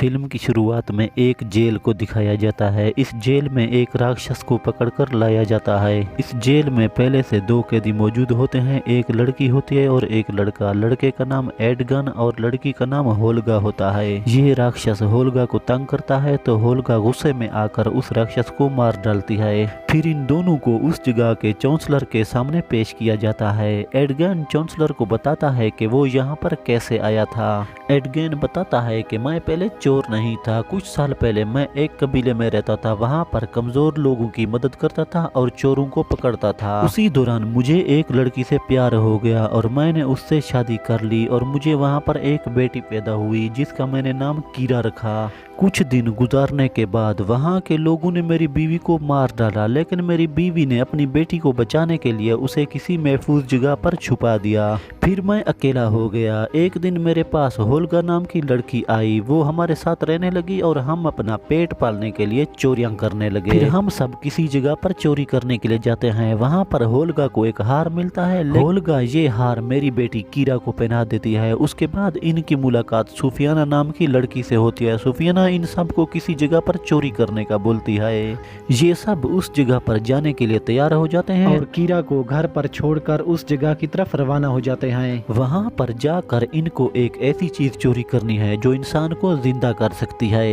Film की शुरुआत में एक जेल को दिखाया जाता है। इस जेल में एक राक्षस को पकड़कर लाया जाता है। इस जेल में पहले से दो कैदी मौजूद होते हैं, एक लड़की होती है और एक लड़का। लड़के का नाम एडगन और लड़की का नाम होल्गा होता है। ये राक्षस होल्गा को तंग करता है तो होल्गा गुस्से में आकर उस राक्षस को मार डालती है। फिर इन दोनों को उस जगह के काउंसलर के सामने पेश किया जाता है। एडगन काउंसलर को बताता है कि वो यहाँ पर कैसे आया था। एडगन बताता है कि मैं पहले चोर नहीं था, कुछ साल पहले मैं एक कबीले में रहता था, वहाँ पर कमजोर लोगों की मदद करता था और चोरों को पकड़ता था। उसी दौरान मुझे एक लड़की से प्यार हो गया और मैंने उससे शादी कर ली और मुझे वहाँ पर एक बेटी पैदा हुई जिसका मैंने नाम कीरा रखा। कुछ दिन गुजारने के बाद वहाँ के लोगों ने मेरी बीवी को मार डाला, लेकिन मेरी बीवी ने अपनी बेटी को बचाने के लिए उसे किसी महफूज जगह पर छुपा दिया। फिर मैं अकेला हो गया। एक दिन मेरे पास होल्गा नाम की लड़की आई, वो हमारे साथ रहने लगी और हम अपना पेट पालने के लिए चोरियां करने लगे। फिर हम सब किसी जगह पर चोरी करने के लिए जाते हैं। वहाँ पर होल्गा को एक हार मिलता है। होल्गा ये हार मेरी बेटी कीरा को पहना देती है। उसके बाद इनकी मुलाकात सुफियाना नाम की लड़की से होती है। सुफियाना इन सब को किसी जगह पर चोरी करने का बोलती है। ये सब उस जगह पर जाने के लिए तैयार हो जाते हैं और कीरा को घर पर छोड़कर उस जगह की तरफ रवाना हो जाते हैं। वहाँ पर जाकर इनको एक ऐसी चीज चोरी करनी है जो इंसान को जिंदा कर सकती है।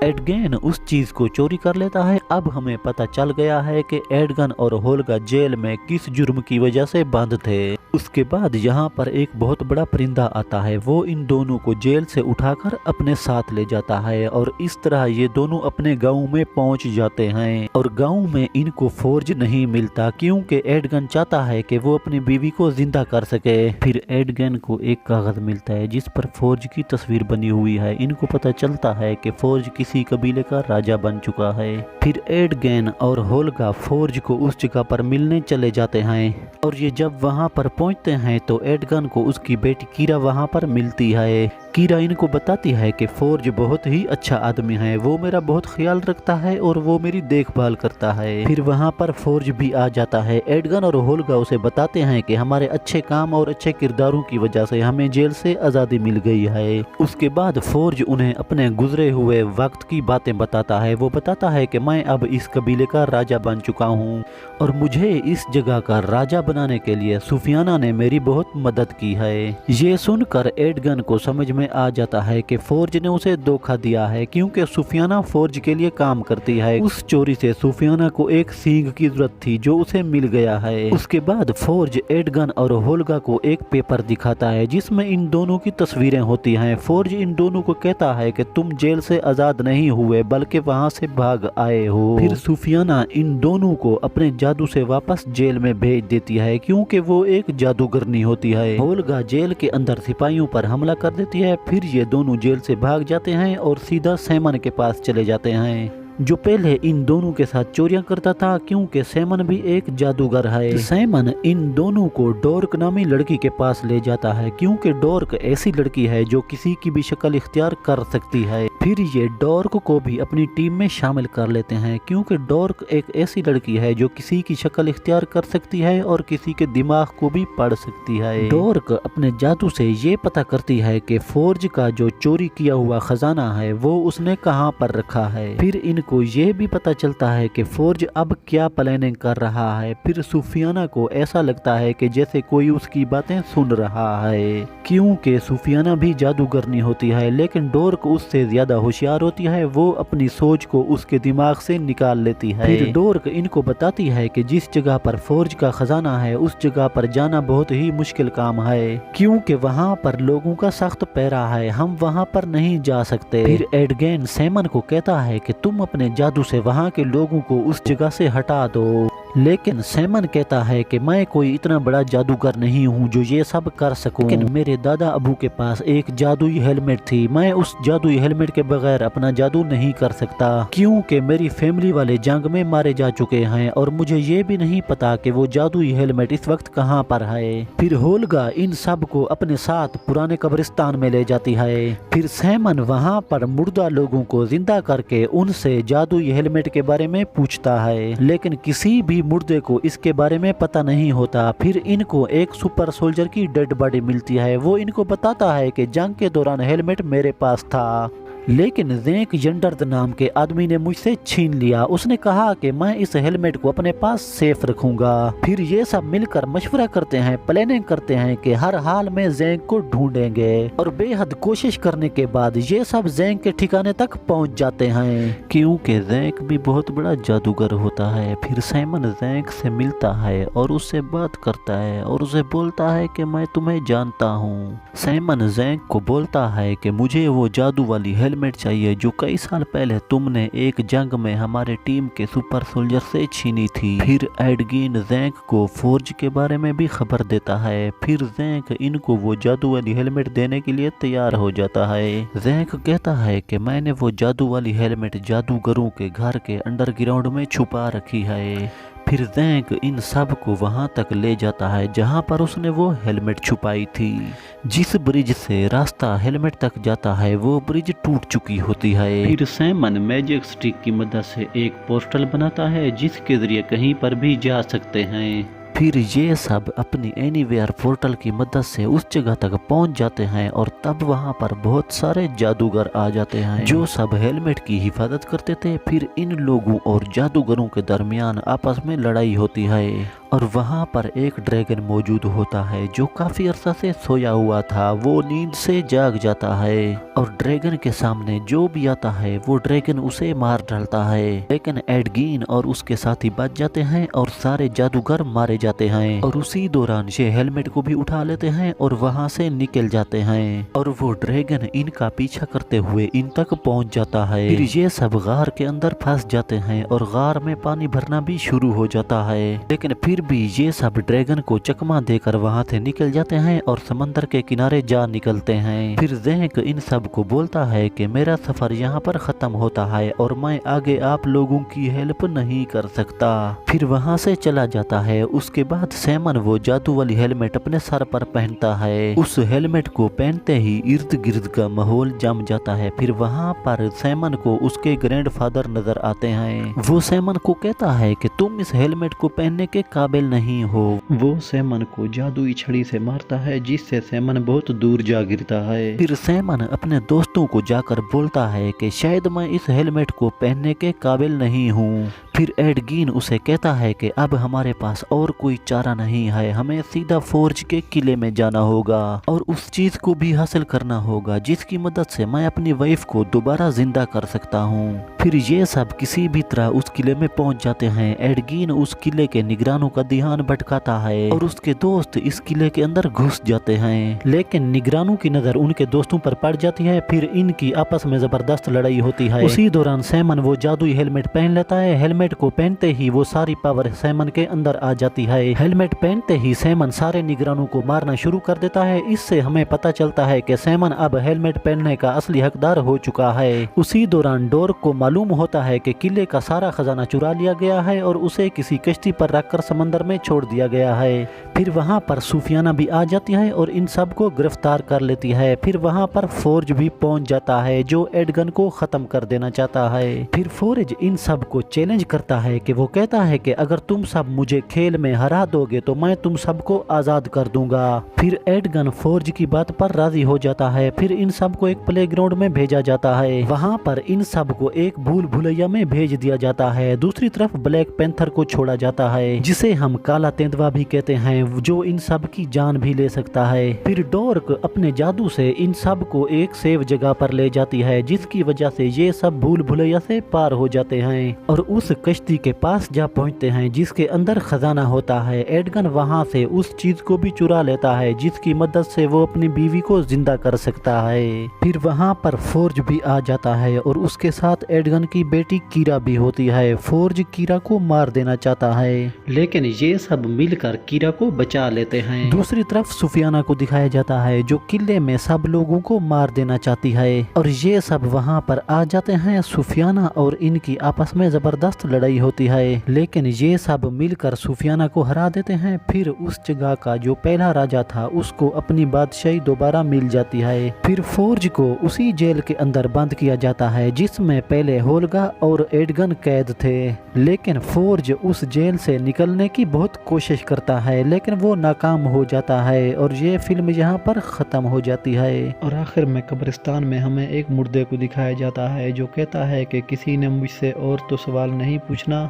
एडगन उस चीज को चोरी कर लेता है। अब हमें पता चल गया है कि एडगन और होल्गा जेल में किस जुर्म की वजह से बंद थे। उसके बाद यहाँ पर एक बहुत बड़ा परिंदा आता है। वो इन दोनों को जेल से उठाकर अपने साथ ले जाता है और इस तरह ये दोनों अपने गांव में पहुंच जाते हैं। और गांव में इनको फोर्ज नहीं मिलता क्योंकि एडगन चाहता है कि वो अपनी बीवी को जिंदा कर सके। फिर एडगन को एक कागज मिलता है जिस पर फोर्ज की तस्वीर बनी हुई है। इनको पता चलता है कि फोर्ज किसी कबीले का राजा बन चुका है। फिर एडगन और होल्गा फोर्ज को उस जगह पर मिलने चले जाते हैं और ये जब वहां पर पहुंचते हैं तो एडगन को उसकी बेटी कीरा वहां पर मिलती है। कीरा इनको बताती है कि फोर्ज बहुत ही अच्छा आदमी है, वो मेरा बहुत ख्याल रखता है और वो मेरी देखभाल करता है। फिर वहाँ पर फोर्ज भी आ जाता है। एडगन और होल्गा उसे बताते हैं कि हमारे अच्छे काम और अच्छे किरदारों की वजह से हमें जेल से आज़ादी मिल गई है। उसके बाद फोर्ज उन्हें अपने गुजरे हुए वक्त की बातें बताता है। वो बताता है कि मैं अब इस कबीले का राजा बन चुका हूँ और मुझे इस जगह का राजा बनाने के लिए सुफियाना ने मेरी बहुत मदद की है। ये सुनकर एडगन को समझ में आ जाता है कि फोर्ज ने उसे धोखा दिया है क्योंकि सुफियाना फोर्ज के लिए काम करती है। उस चोरी से सुफियाना को एक सींग की जरूरत थी जो उसे मिल गया है। उसके बाद फोर्ज एडगन और होल्गा को एक पेपर दिखाता है जिसमें इन दोनों की तस्वीरें होती हैं। फोर्ज इन दोनों को कहता है कि तुम जेल से आजाद नहीं हुए बल्कि वहां से भाग आए हो। फिर सुफियाना इन दोनों को अपने जादू से वापस जेल में भेज देती है क्योंकि वो एक जादूगरनी होती है। होल्गा जेल के अंदर सिपाहियों पर हमला कर देती है। फिर ये दोनों जेल से भाग जाते हैं और सीधा सैमन के पास चले जाते हैं जो पहले इन दोनों के साथ चोरियां करता था क्योंकि सैमन भी एक जादूगर है। सैमन इन दोनों को डोर्क नामी लड़की के पास ले जाता है क्योंकि डोर्क ऐसी लड़की है जो किसी की भी शक्ल इख्तियार कर सकती है। फिर ये डोर्क को भी अपनी टीम में शामिल कर लेते हैं क्योंकि डोर्क एक ऐसी लड़की है जो किसी की शक्ल इख्तियार कर सकती है और किसी के दिमाग को भी पढ़ सकती है। डोर्क अपने जादू से ये पता करती है कि फोर्ज का जो चोरी किया हुआ खजाना है वो उसने कहाँ पर रखा है। फिर इनको ये भी पता चलता है कि फोर्ज अब क्या प्लानिंग कर रहा है। फिर सुफियाना को ऐसा लगता है कि जैसे कोई उसकी बातें सुन रहा है क्योंकि सुफियाना भी जादूगरनी होती है, लेकिन डोर्क उससे ज्यादा होशियार होती है। वो अपनी सोच को उसके दिमाग से निकाल लेती है। फिर डोर्क इनको बताती है कि जिस जगह पर फोर्ज का खजाना है उस जगह पर जाना बहुत ही मुश्किल काम है क्योंकि वहाँ पर लोगों का सख्त पहरा है, हम वहाँ पर नहीं जा सकते। फिर एडगन सैमन को कहता है कि तुम अपने जादू से वहाँ के लोगों को उस जगह से हटा दो, लेकिन सैमन कहता है कि मैं कोई इतना बड़ा जादूगर नहीं हूँ जो ये सब कर सकूं। लेकिन मेरे दादा अबू के पास एक जादुई हेलमेट थी, मैं उस जादुई हेलमेट के बगैर अपना जादू नहीं कर सकता क्योंकि मेरी फैमिली वाले जंग में मारे जा चुके हैं और मुझे ये भी नहीं पता कि वो जादुई हेलमेट इस वक्त कहाँ पर है। फिर होल्गा इन सब को अपने साथ पुराने कब्रिस्तान में ले जाती है। फिर सैमन वहाँ पर मुर्दा लोगों को जिंदा करके उनसे जादुई हेलमेट के बारे में पूछता है, लेकिन किसी भी मुर्दे को इसके बारे में पता नहीं होता। फिर इनको एक सुपर सोल्जर की डेड बॉडी मिलती है। वो इनको बताता है कि जंग के दौरान हेलमेट मेरे पास था। लेकिन ज़ैंक यंडर्द नाम के आदमी ने मुझसे छीन लिया। उसने कहा कि मैं इस हेलमेट को अपने पास सेफ रखूंगा। फिर ये सब मिलकर मशवरा करते हैं, प्लानिंग करते हैं कि हर हाल में ज़ैंक को ढूंढेंगे और बेहद कोशिश करने के बाद ये सब ज़ैंक के ठिकाने तक पहुंच जाते हैं, क्योंकि ज़ैंक भी बहुत बड़ा जादूगर होता है। फिर साइमन ज़ैंक से मिलता है और उससे बात करता है और उसे बोलता है कि मैं तुम्हें जानता हूँ। साइमन ज़ैंक को बोलता है कि मुझे वो जादू वाली हेलमेट चाहिए जो कई साल पहले तुमने एक जंग में हमारे टीम के सुपर सोल्जर से छीनी थी। फिर एडगिन ज़ैंक को फोर्ज के बारे में भी खबर देता है। फिर ज़ैंक इनको वो जादू वाली हेलमेट देने के लिए तैयार हो जाता है। ज़ैंक कहता है कि मैंने वो जादू वाली हेलमेट जादूगरों के घर के अंडरग्राउंड में छुपा रखी है। फिर ज़ैंक इन सब को वहां तक ले जाता है जहां पर उसने वो हेलमेट छुपाई थी। जिस ब्रिज से रास्ता हेलमेट तक जाता है वो ब्रिज टूट चुकी होती है। फिर साइमन मैजिक स्टिक की मदद से एक पोर्टल बनाता है जिसके जरिए कहीं पर भी जा सकते हैं। फिर ये सब अपनी एनीवेयर पोर्टल की मदद से उस जगह तक पहुंच जाते हैं और तब वहां पर बहुत सारे जादूगर आ जाते हैं जो सब हेलमेट की हिफाजत करते थे। फिर इन लोगों और जादूगरों के दरमियान आपस में लड़ाई होती है और वहां पर एक ड्रैगन मौजूद होता है जो काफी अरसा से सोया हुआ था। वो नींद से जाग जाता है और ड्रैगन के सामने जो भी आता है वो ड्रैगन उसे मार डालता है। लेकिन एडगिन और उसके साथी बच जाते हैं और सारे जादूगर मारे जाते हैं और उसी दौरान ये हेलमेट को भी उठा लेते हैं और वहां से निकल जाते हैं और वो ड्रैगन इनका पीछा करते हुए इन तक पहुंच जाता है। फिर ये सब गार के अंदर फंस जाते हैं और गार में पानी भरना भी शुरू हो जाता है। लेकिन फिर भी ये सब ड्रैगन को चकमा देकर वहां से निकल जाते हैं और समंदर के किनारे जा निकलते हैं। फिर ज़ैंक इन सब को बोलता है कि मेरा सफर यहाँ पर खत्म होता है और मैं आगे आप लोगों की हेल्प नहीं कर सकता। फिर वहां से चला जाता है। उसके बाद साइमन वो जादू वाली हेलमेट अपने सर पर पहनता है। उस हेलमेट को पहनते ही इर्द गिर्द का माहौल जम जाता है। फिर वहां पर साइमन को उसके ग्रैंडफादर नजर आते हैं। वो साइमन को कहता है कि तुम इस हेलमेट को पहनने के काबिल नहीं हो। वो साइमन को जादुई छड़ी से मारता है जिससे साइमन बहुत दूर जा गिरता है। फिर साइमन अपने दोस्तों को जाकर बोलता है कि शायद मैं इस हेलमेट को पहनने के काबिल नहीं हूँ। फिर एडगिन उसे कहता है कि अब हमारे पास और कोई चारा नहीं है, हमें सीधा फोर्ज के किले में जाना होगा और उस चीज को भी हासिल करना होगा जिसकी मदद से मैं अपनी वाइफ को दोबारा जिंदा कर सकता हूँ। फिर ये सब किसी भी तरह उस किले में पहुंच जाते हैं। एडगिन उस किले के निगरानों का ध्यान भटकाता है और उसके दोस्त इस किले के अंदर घुस जाते हैं, लेकिन निगरानों की नजर उनके दोस्तों पर पड़ जाती है। फिर इनकी आपस में जबरदस्त लड़ाई होती है। उसी दौरान साइमन वो जादुई हेलमेट पहन लेता है। हेलमेट को पहनते ही वो सारी पावर साइमन के अंदर आ जाती है। हेलमेट पहनते ही साइमन सारे निगरानों को मारना शुरू कर देता है। इससे हमें पता चलता है कि साइमन अब हेलमेट पहनने का असली हकदार हो चुका है। उसी दौरान डोर्क को मालूम होता है कि किले का सारा खजाना चुरा लिया गया है और उसे किसी कश्ती पर रखकर समंदर में छोड़ दिया गया है। फिर वहां पर सूफियाना भी आ जाती है और इन सब को गिरफ्तार कर लेती है। फिर वहां पर फोर्ज भी पहुंच जाता है जो एडगन को खत्म कर देना चाहता है। फिर फोर्ज इन सब को चैलेंज करता है कि वो कहता है कि अगर तुम सब मुझे खेल में हरा दोगे तो मैं तुम सबको आजाद कर दूंगा। फिर एडगन फोर्ज की बात पर राजी हो जाता है। फिर इन सब को एक प्लेग्राउंड में भेजा जाता है। वहां पर इन सब को एक भूल भुलैया में भेज दिया जाता है। दूसरी तरफ ब्लैक पैंथर को छोड़ा जाता है जिसे हम काला तेंदुआ भी कहते हैं, जो इन सब की जान भी ले सकता है। फिर डोर्क अपने जादू से इन सब को एक सेफ जगह पर ले जाती है जिसकी वजह से ये सब भूल भुलैया से पार हो जाते हैं और उस कश्ती के पास जा पहुंचते हैं जिसके अंदर खजाना होता है। एडगन वहां से उस चीज को भी चुरा लेता है जिसकी मदद से वो अपनी बीवी को जिंदा कर सकता है। फिर वहां पर फोर्ज भी आ जाता है और उसके साथ एडगन की बेटी कीरा भी होती है। फोर्ज कीरा को मार देना चाहता है लेकिन ये सब मिलकर कीरा को बचा लेते हैं। दूसरी तरफ सुफियाना को दिखाया जाता है जो किले में सब लोगों को मार देना चाहती है और ये सब वहां पर आ जाते हैं। सुफियाना और इनकी आपस में जबरदस्त लड़ाई होती है, लेकिन ये सब मिलकर सुफियाना को हरा देते हैं। फिर उस जगह का जो पहला राजा था उसको अपनी बादशाही दोबारा मिल जाती है। फिर फोर्ज को उसी जेल के अंदर बंद किया जाता है जिसमें पहले होल्गा और एडगन कैद थे, लेकिन फोर्ज उस जेल से निकलने की बहुत कोशिश करता है लेकिन वो नाकाम हो जाता है और ये फिल्म यहाँ पर ख़त्म हो जाती है। और आखिर में कब्रिस्तान में हमें एक मुर्दे को दिखाया जाता है जो कहता है कि किसी ने मुझसे और तो सवाल नहीं पूछना।